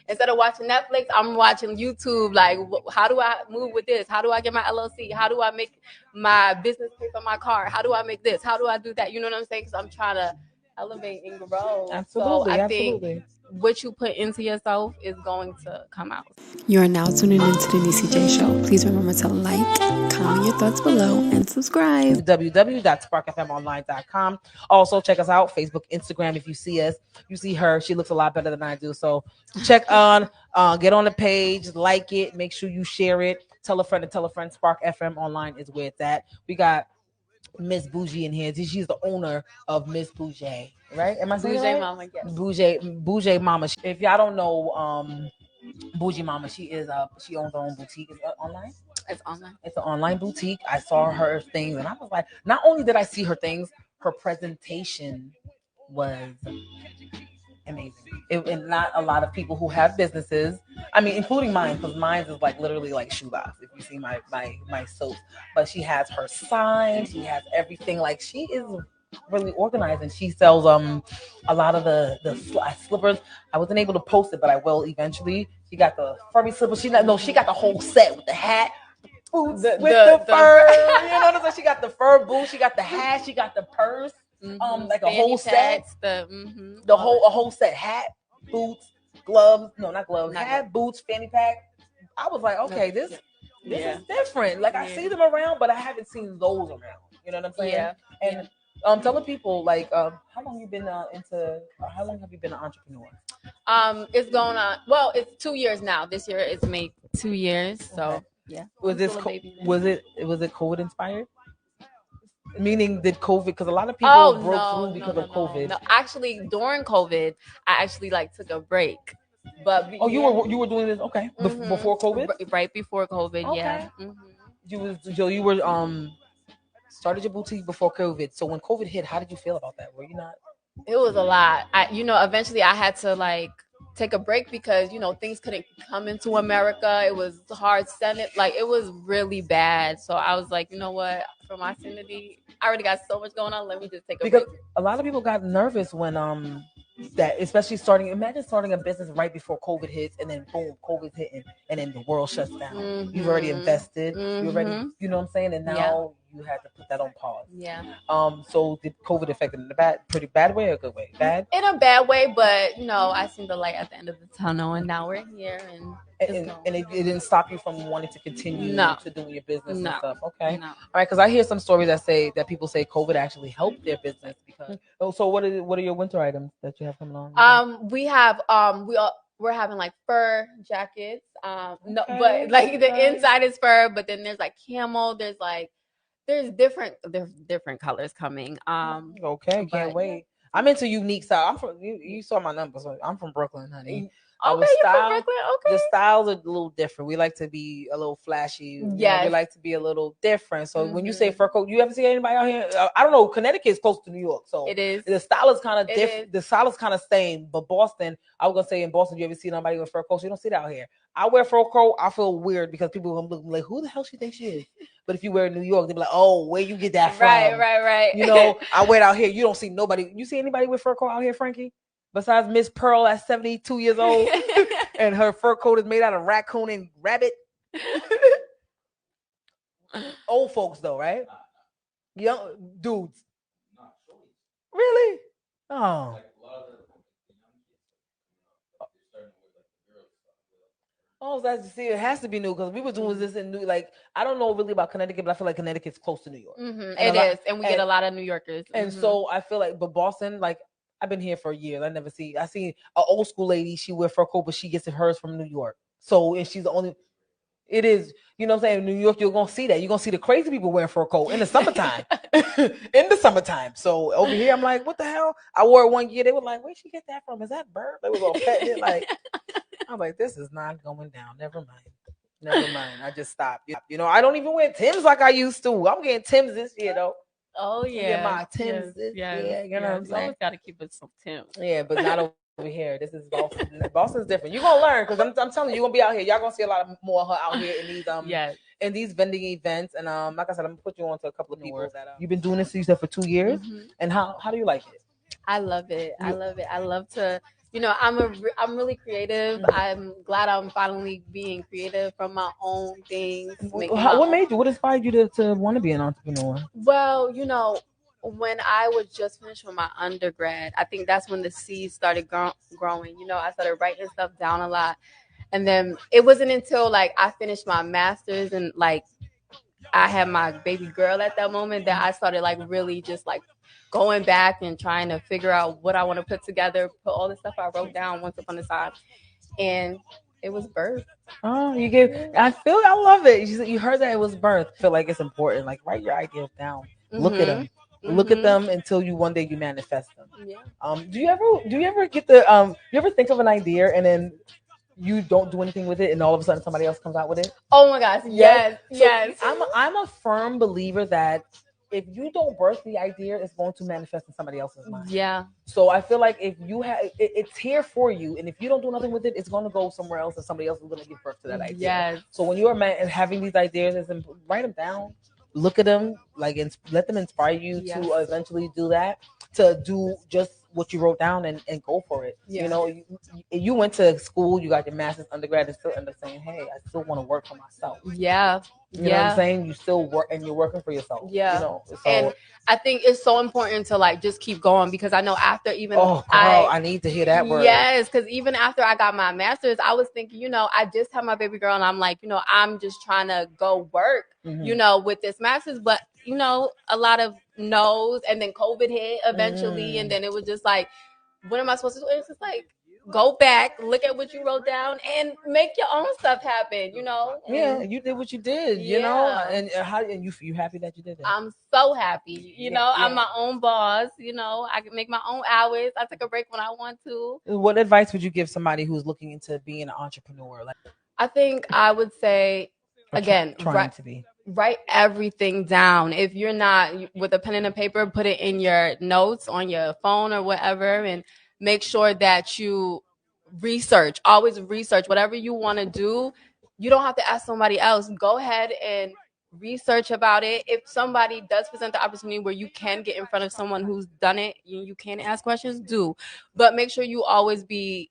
Instead of watching Netflix, I'm watching YouTube. Like, how do I move with this? How do I get my LLC? How do I make my business pay for my car? How do I make this? How do I do that? You know what I'm saying? Because I'm trying to elevate and grow. So Absolutely, I think absolutely. what you put into yourself is going to come out. You are now tuning into the Niecey Jaee Show. Please remember to like, comment your thoughts below, and subscribe. www.sparkfmonline.com. Also, check us out, Facebook, Instagram. If you see us, you see her. She looks a lot better than I do. So check on, get on the page, like it, make sure you share it. Tell a friend to tell a friend. Spark FM Online is where it's at. We got Miss Bougie in here. She's the owner of Miss Bougie, right? Am I saying Bougie right? Mama, yes. Bougie Mama. If y'all don't know, Bougie Mama, she owns her own boutique. Is it online? It's online. It's an online boutique. I saw her things, and I was like, not only did I see her things, her presentation was amazing. And not a lot of people who have businesses, I mean, including mine, because mine is like literally like shoebox. If you see my soaps, but she has her sign, she has everything. Like, she is really organized, and she sells a lot of the slippers. I wasn't able to post it, but I will eventually. She got the furry slippers. She got the whole set with the hat. Boots with the fur, you know what I'm saying? She got the fur boots, she got the hat, she got the purse, like a whole set, a whole set, hat, boots, gloves, no, not gloves, hat, boots, fanny pack. I was like, okay, this is different. Like, I see them around, but I haven't seen those around. You know what I'm saying? Yeah. And telling people, like, how long you been how long have you been an entrepreneur? It's going on. Well, it's 2 years now. This year it's made 2 years. So Okay. yeah. Was it COVID inspired? Meaning, did COVID? Because a lot of people broke through because of COVID. No, actually, during COVID, I actually took a break. But you were doing this before COVID? Right before COVID, okay. Yeah. You were started your boutique before COVID. So when COVID hit, how did you feel about that? Were you not? It was a lot. Eventually I had to take a break because things couldn't come into America. It was hard Senate, it was really bad. So I was like, you know what, for my sanity, I already got so much going on. Let me just take a break. Because a lot of people got nervous when especially imagine starting a business right before COVID hits, and then boom, COVID's hitting, and then the world shuts down. Mm-hmm. You've already invested. Mm-hmm. You're ready. You know what I'm saying? And now you had to put that on pause. Yeah. So did COVID affect it in a pretty bad way or a good way? Bad? In a bad way, but I seen the light at the end of the tunnel, and now we're here, and it didn't stop you from wanting to continue to doing your business and stuff. Okay. No. All right, because I hear some stories that people say COVID actually helped their business because. So what are your winter items that you have coming on? We have we're having fur jackets. But the inside is fur, but then there's camel. There's different colors coming. Okay, can't wait. I'm into unique style. I'm from you saw my numbers. So I'm from Brooklyn, honey. Okay, you're from Brooklyn. Okay. The styles are a little different. We like to be a little flashy. Yeah. We like to be a little different. So when you say fur coat, you ever see anybody out here? I don't know. Connecticut is close to New York, so it is. The style is kind of different. The style is kind of same. But Boston, I was gonna say in Boston, you ever see anybody with fur coats? You don't see that out here. I wear fur coat. I feel weird because people will look like, who the hell she thinks she is? But if you wear it in New York, they'll be like, oh, where you get that from? Right. I wear it out here. You don't see nobody. You see anybody with fur coat out here, Frankie? Besides Miss Pearl at 72 years old, and her fur coat is made out of raccoon and rabbit. Old folks, though, right? Young dudes. Really? Oh. Oh, that's see. It has to be new because we were doing this in New. I don't know really about Connecticut, but I feel like Connecticut's close to New York. Mm-hmm. It is, and we get a lot of New Yorkers. And so I feel but Boston, I've been here for years. I seen an old school lady. She wear fur coat, but she gets hers from New York. So, and she's the only. It is, you know what I'm saying? In New York, you're gonna see that. You're gonna see the crazy people wearing fur coat in the summertime. In the summertime. So over here, I'm like, what the hell? I wore it one year. They were like, where'd she get that from? Is that bird? They was all petting it. I'm like, this is not going down. Never mind. I just stopped. I don't even wear Timbs like I used to. I'm getting Timbs this year though. Oh yeah, my Timbs. Yeah, you know what I'm saying. Always got to keep it some Timbs. Yeah, but not over here. This is Boston. Boston's different. You're gonna learn because I'm telling you, you're gonna be out here. Y'all gonna see a lot more of her out here in these in these vending events. And like I said, I'm gonna put you on to a couple of people. You've been doing this, you said, for 2 years. Mm-hmm. And how do you like it? I love it. I love to I'm really creative. I'm glad I'm finally being creative from my own things, making my What own. made you? What inspired you to want to be an entrepreneur? Well, when I was just finished with my undergrad, I think that's when the seeds started growing. I started writing stuff down a lot. And then it wasn't until like I finished my master's and like I had my baby girl at that moment that I started like really just like going back and trying to figure out what I want to put together, put all the stuff I wrote down once upon a time. And it was birth. Oh, you gave. I love it. You heard that it was birth. Feel like it's important. Like write your ideas down. Look at them. Look at them until you one day you manifest them. Yeah. Do you ever get the you ever think of an idea and then you don't do anything with it and all of a sudden somebody else comes out with it? Oh my gosh. Yes. Yes. I'm a firm believer that if you don't birth the idea, it's going to manifest in somebody else's mind. Yeah. So I feel like if you have it's here for you, and if you don't do nothing with it, it's going to go somewhere else, and somebody else is going to give birth to that idea. Yes. So when you are having these ideas, write them down, look at them, like let them inspire you to eventually do that, to do just what you wrote down and go for it. Yeah. You went to school, you got your master's, undergrad, and still end up saying, hey, I still want to work for myself. Yeah. You know what I'm saying? You still work and you're working for yourself. Yeah. So and I think it's so important to like just keep going, because I know after even I need to hear that word. Yes, because even after I got my master's, I was thinking, I just had my baby girl and I'm like, I'm just trying to go work, with this master's, but a lot of no's, and then COVID hit eventually, and then it was just like, what am I supposed to do? And it's just like, go back, look at what you wrote down, and make your own stuff happen. And you did what you did. And how and you happy that you did that? I'm so happy. I'm my own boss. I can make my own hours. I take a break when I want to. What advice would you give somebody who's looking into being an entrepreneur? I think I would say, again, trying to be. Write everything down. If you're not with a pen and a paper, put it in your notes on your phone or whatever, and make sure that you always research whatever you want to do. You don't have to ask somebody else. Go ahead and research about it. If somebody does present the opportunity where you can get in front of someone who's done it, you can ask questions, but make sure you always be,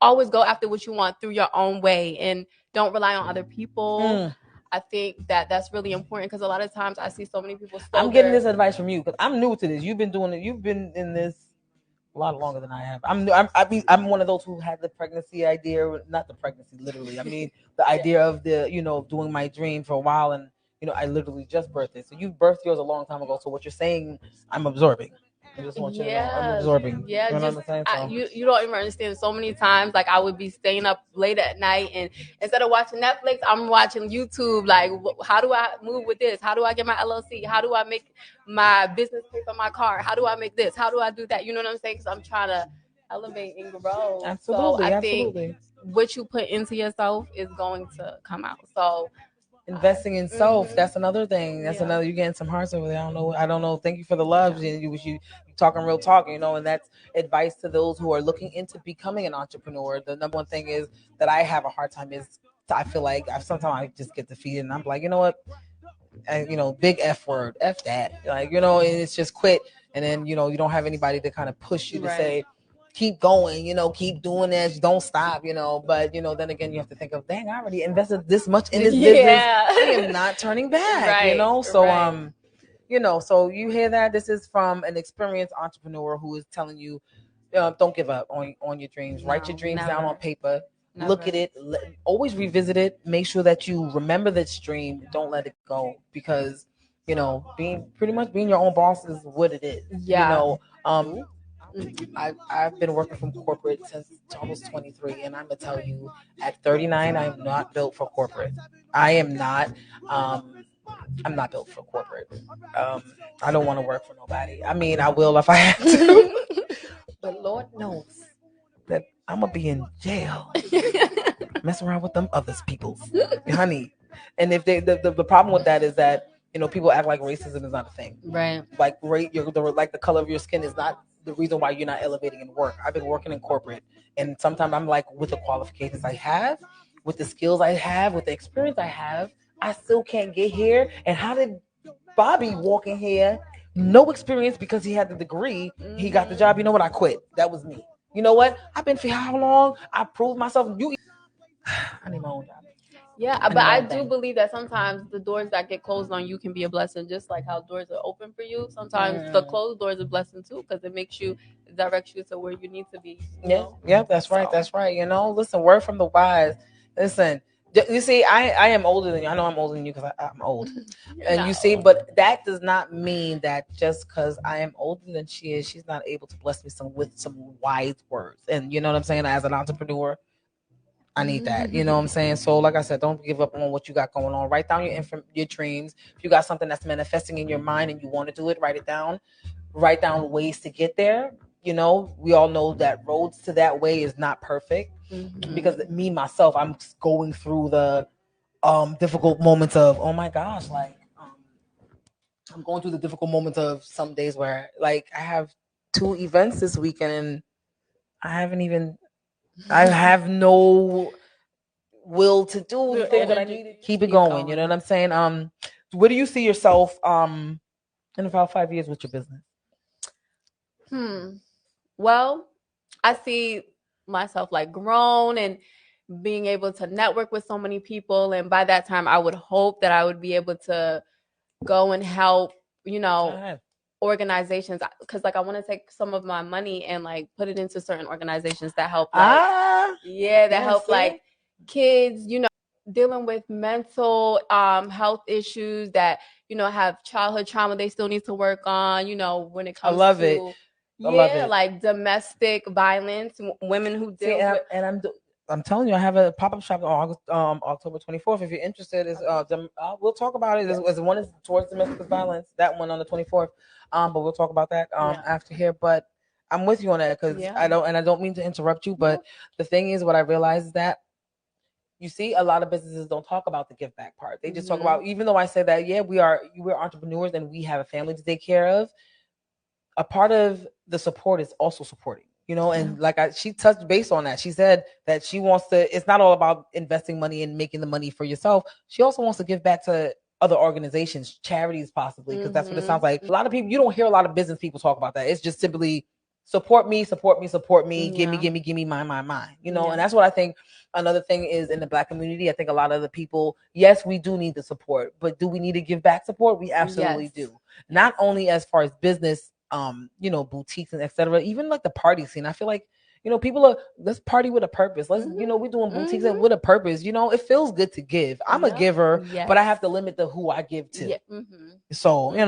always go after what you want through your own way, and don't rely on other people. I think that's really important, because a lot of times I see so many people. I'm getting this advice from you because I'm new to this. You've been doing it. You've been in this a lot longer than I have. I'm one of those who had the pregnancy idea, not the pregnancy literally. I mean the idea of doing my dream for a while, and I literally just birthed it. So you birthed yours a long time ago. So what you're saying, I'm absorbing. I just want you to know I'm absorbing. Yeah, you know what I'm saying? You don't even understand. So many times, like I would be staying up late at night, and instead of watching Netflix, I'm watching YouTube. Like, how do I move with this? How do I get my LLC? How do I make my business pay for my car? How do I make this? How do I do that? You know what I'm saying? Because I'm trying to elevate and grow. Absolutely, so I think what you put into yourself is going to come out. So investing in self, that's another thing. That's another. You're getting some hearts over there. I don't know. Thank you for the love. You talking real talk, and that's advice to those who are looking into becoming an entrepreneur. The number one thing is that I have a hard time is I feel like sometimes I just get defeated, and I'm like, you know what, big F word, F that, like, and it's just quit, and then you don't have anybody to kind of push you to say, keep going, keep doing this, don't stop, but then again you have to think of, dang, I already invested this much in this business, I am not turning back, so so you hear that. This is from an experienced entrepreneur who is telling you, don't give up on your dreams. Write your dreams down on paper. Look at it, always revisit it, make sure that you remember this dream, don't let it go, because being your own boss is what it is. I've been working from corporate since almost 23, and I'm gonna tell you, at 39, I'm not built for corporate. I am not. I'm not built for corporate. I don't want to work for nobody. I mean, I will if I have to, but Lord knows that I'm gonna be in jail, messing around with them others peoples, honey. And if the problem with that is that people act like racism is not a thing, right? Like the color of your skin is not the reason why you're not elevating in work. I've been working in corporate, and sometimes I'm like, with the qualifications I have, with the skills I have, with the experience I have, I still can't get here. And how did Bobby walk in here no experience because he had the degree. He got the job. You know what? I quit. That was me. You know what? I've been for how long? I proved myself. I need my own job. Yeah, but I do believe that sometimes the doors that get closed on you can be a blessing, just like how doors are open for you. Sometimes the closed doors are a blessing too, because it makes you, it directs you to where you need to be. Yeah, that's right. That's right. You know, listen, word from the wise. Listen, you see, I am older than you. I know I'm older than you because I'm old. And you see, but that does not mean that just because I am older than she is, she's not able to bless me with some wise words. And you know what I'm saying? As an entrepreneur, I need that. You know what I'm saying? So, like I said, don't give up on what you got going on. Write down your dreams. If you got something that's manifesting in your mind and you want to do it, write it down. Write down ways to get there. You know, we all know that roads to that way is not perfect. Because me myself, I'm going through the difficult moments of, oh my gosh, like I'm going through the difficult moments of some days where like I have 2 events this weekend and I have no will to do the thing that I need to keep it going. You know what I'm saying? Where do you see yourself in about 5 years with your business? Well, I see myself like grown and being able to network with so many people, and by that time I would hope that I would be able to go and help, you know, organizations, because like I want to take some of my money and like put it into certain organizations that help like help like kids, you know, dealing with mental health issues that, you know, have childhood trauma they still need to work on, you know, when it comes to like domestic violence, women who deal with. And I'm telling you, I have a pop-up shop on October 24th. If you're interested, is we'll talk about it. As one is towards domestic violence, that one on the 24th. But we'll talk about that after here. But I'm with you on that because I don't mean to interrupt you, but the thing is, what I realize is that you see, a lot of businesses don't talk about the give back part. They just talk about, even though I say that, we're entrepreneurs and we have a family to take care of. A part of the support is also supporting, you know, and like she touched base on that. She said that she wants to, it's not all about investing money and making the money for yourself. She also wants to give back to other organizations, charities possibly, because that's what it sounds like. A lot of people, you don't hear a lot of business people talk about that. It's just simply support me, give me, mine, you know, and that's what I think. Another thing is in the Black community, I think a lot of the people, yes, we do need the support, but do we need to give back support? We absolutely do. Not only as far as business, you know, boutiques and etc. Even like the party scene. I feel like, you know, people are, let's party with a purpose. Let's, you know, we're doing boutiques with a purpose. You know, it feels good to give. I'm a giver, but I have to limit the who I give to. So, you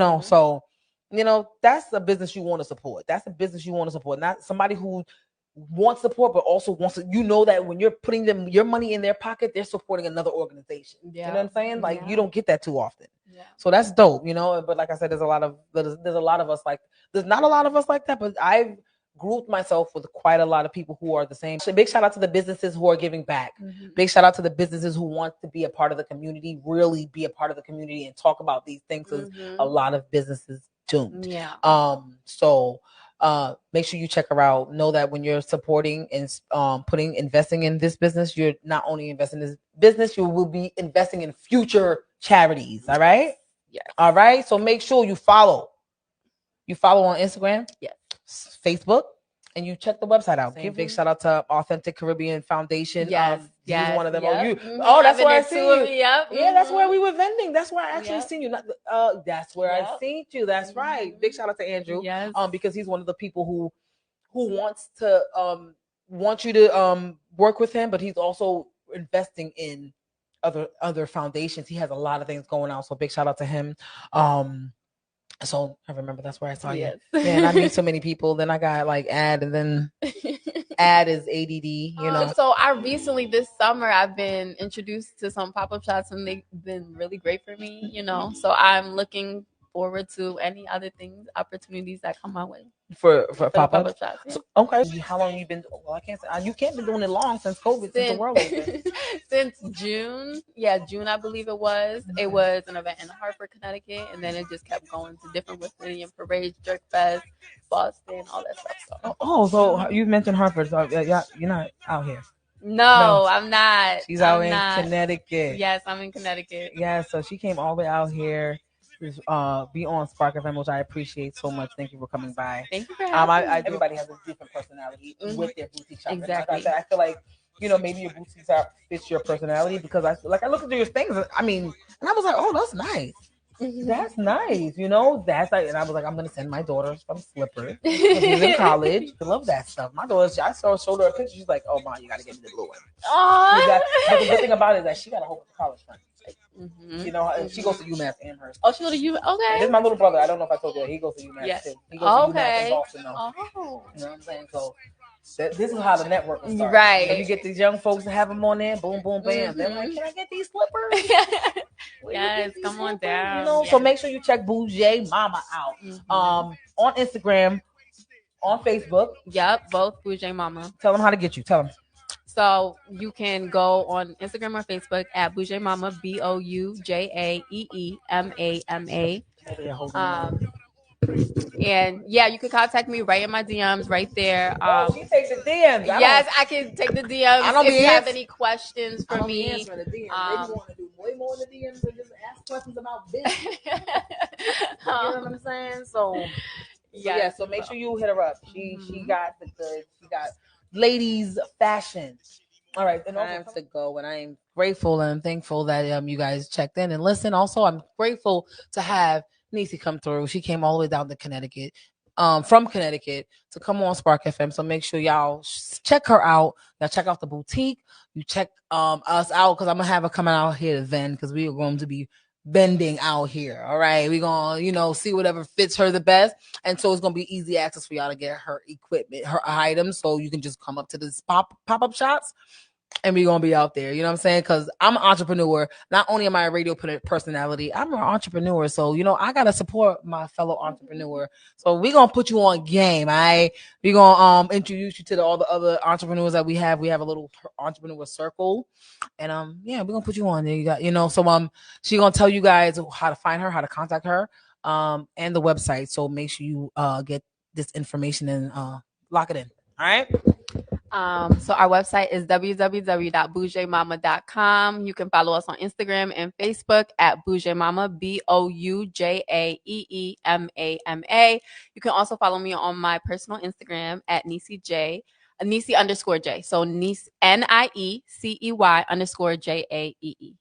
know, that's a business you want to support. That's a business you want to support. Not somebody who wants support, but also wants to, you know, that when you're putting your money in their pocket, they're supporting another organization. You know what I'm saying? Like you don't get that too often. So that's dope, you know. But like I said, there's a lot of us like, there's not a lot of us like that, but I've grouped myself with quite a lot of people who are the same. So big shout out to the businesses who are giving back. Big shout out to the businesses who want to be a part of the community, really be a part of the community and talk about these things, because a lot of businesses don't. So make sure you check her out. Know that when you're supporting and investing in this business, you're not only investing in this business, you will be investing in future charities. All right. All right. So make sure you follow. You follow on Instagram, Facebook, and you check the website out. Give big shout out to Authentic Caribbean Foundation. He's one of them. Oh, that's where I see you. Yeah, that's where we were vending. That's where I actually seen you. That's where I seen you. That's right. Big shout out to Andrew. Because he's one of the people who wants you to work with him, but he's also investing in other foundations. He has a lot of things going on. So big shout out to him. So I remember that's where I saw you. And I meet so many people. Then I got like ad, and then ad is ADD, you know. So I recently this summer I've been introduced to some pop-up shops, and they've been really great for me, you know. So I'm looking forward to any other things, opportunities that come my way. For pop-up shops. So, okay. How long you been? Well, I can't say you can't been doing it long since COVID, since the world opened. Since June. Yeah, June I believe it was. It was an event in Hartford, Connecticut, and then it just kept going to different West Indian parades, Jerk Fest, Boston, all that stuff. So you mentioned Hartford. So yeah, you're not out here. No, I'm not. She's out in Connecticut. Yes, I'm in Connecticut. Yeah, so she came all the way out here. be on Spark FM, which I appreciate so much. Thank you for coming by. Thank you for having me. Everybody has a different personality with their boutique shop. Exactly. And like I said, I feel like, you know, maybe your boutique shop fits your personality, because I looked at your things. I mean, and I was like, oh, that's nice. That's nice, you know. That's like, and I was like, I'm gonna send my daughter some slippers. She's in college. I love that stuff. My daughter, I showed her a picture. She's like, "Oh, Mom, you gotta get me the blue one." But the good thing about it is that she got a whole bunch of college friends. Like, you know, she goes to UMass and her. Oh, she goes to UMass. Okay. This is my little brother. I don't know if I told you that. He goes to UMass too. He goes to UMass in Boston though. Oh. You know what I'm saying? So this is how the network starts. Right. And you get these young folks to have them on there. Boom, boom, bam. They're like, "Can I get these slippers?" Yes, come on down. You know, so make sure you check Jaee Mama out. On Instagram, on Facebook. Yep, both Jaee Mama. Tell them how to get you. Tell them. So you can go on Instagram or Facebook at Jaee Mama, BOUJAEEMAMA. And yeah, you can contact me right in my DMs right there. She takes the DMs. Yes, I can take the DMs. I don't if you have any questions for me. They want to do way more in the DMs than just ask questions about business. You know what I'm saying? So so make sure you hit her up. She got the good. She got ladies fashion. All right, then I have to go, and I am grateful and thankful that you guys checked in and listened. Also, I'm grateful to have Niecey come through. She came all the way down to Connecticut, from Connecticut, to come on Spark FM. So make sure y'all check her out. Y'all check out the boutique. You check us out, because I'm gonna have her coming out here to vend, because we are going to be vending out here. All right, we're gonna see whatever fits her the best, and so it's gonna be easy access for y'all to get her equipment, her items, so you can just come up to this pop-up shops, and we're gonna be out there. You know what I'm saying? Because I'm an entrepreneur. Not only am I a radio personality, I'm an entrepreneur. So I gotta support my fellow entrepreneur. So we're gonna put you on game. All right, we're gonna introduce you to all the other entrepreneurs that we have. We have a little entrepreneur circle, and we're gonna put you on there. You got so she gonna tell you guys how to find her, how to contact her, and the website. So make sure you get this information and lock it in. All right. So our website is www.boujaemama.com. You can follow us on Instagram and Facebook at Boujaemama, BOUJAEEMAMA. You can also follow me on my personal Instagram at Niecey Jaee, Niecey_J. So Niecey, NIECEY_JAEE.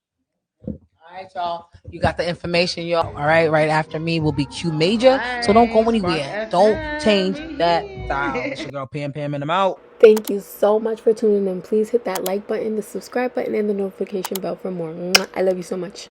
All right, y'all. You got the information, y'all. All right. Right after me will be Q Major. So don't go anywhere. Don't change that dial. It's your girl Pam and I'm out. Thank you so much for tuning in. Please hit that like button, the subscribe button, and the notification bell for more. I love you so much.